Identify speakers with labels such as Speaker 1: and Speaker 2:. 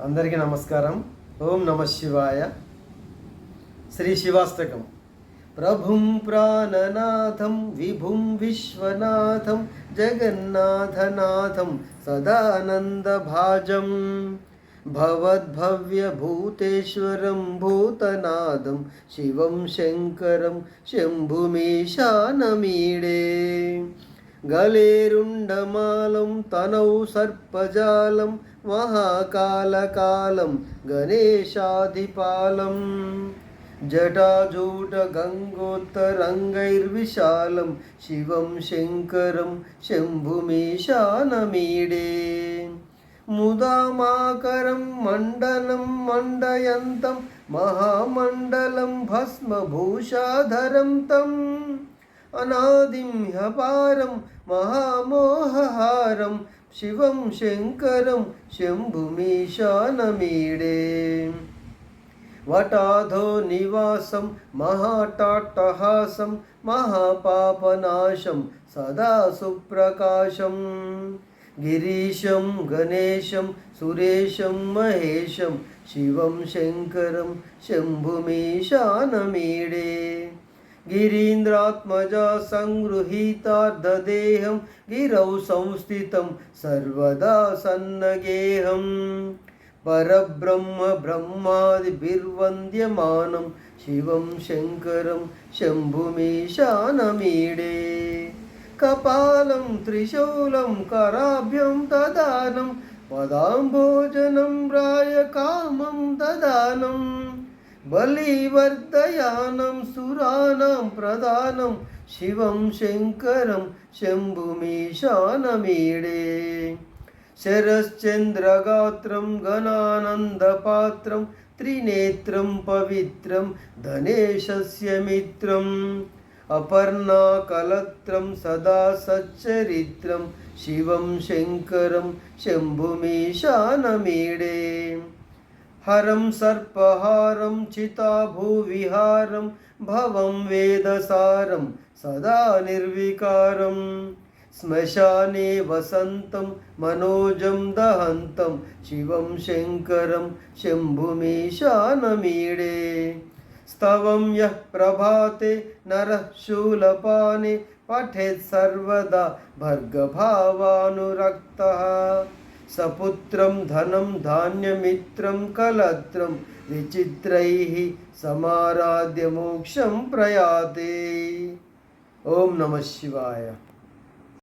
Speaker 1: అందరికీ నమస్కారం. ఓం నమ శివాయ. శ్రీ శివాష్టకం. ప్రభుం ప్రాణనాథం విభుం విశ్వనాథం జగన్నాథనాథం సదానందభాజం భవద్భవ్యభూతేశ్వరం భూతనాదం శివం శంకరం శంభుమీశానమీడే గళేరుండమాలం తనౌ సర్పజాలం మహాకాలకాలం గణేశాధిపాలం జటాజూట గంగోత్తరంగైర్విశాలం శివం శంకరం శంభుమీశానమీడే ముదామాకరం మండలం మండయంతం మహామండలం భస్మభూషాధరం తం అనాదిం హ్యపారం మహామోహహారం శివం శంకరం శంభుమీశానమీడే వటాధో నివాసం మహాటాట్టహాసం మహాపాపనాశం సదా సుప్రకాశం గిరీశం గణేశం సురేశం మహేశం శివం శంకరం శంభుమీశానమీడే గిరీంద్రాత్మజా సంగృహీతార్ధదేహం గిరౌ సంస్థితం సర్వదా సన్నగేహం పరబ్రహ్మ బ్రహ్మాదిభిర్వంద్యమానం శివం శంకరం శంభుమీశానమీడే కపాలం త్రిశూలం కరాభ్యం దదానం పదాంభోజనం రాయకామం దదానం బలివర్ధయానం సురాణం ప్రధానం శివం శంకరం శంభుమీశానమీడే శరశ్చంద్రగాత్రం గణానందపాత్రం త్రినేత్రం పవిత్రం ధనేశస్య మిత్రం అపర్ణాకలత్రం సదా సచ్చరిత్రం శివం శంకరం శంభుమీశానమీడే హరం సర్పహారం చితాభూవిహారం భవం వేదసారం సదా నిర్వికారం శ్మశానే వసంతం మనోజం దహంతం శివం శంకరం శంభుమీశానమీడే స్తవం యః ప్రభాతే నరః శూలపానే పఠేత్ సర్వదా భర్గభావానురక్తః సపుత్రం ధనం ధాన్యమిత్రం కలత్రం విచిత్రైః సమారాధ్య మోక్షం ప్రయాతే. ఓం నమ శివాయ.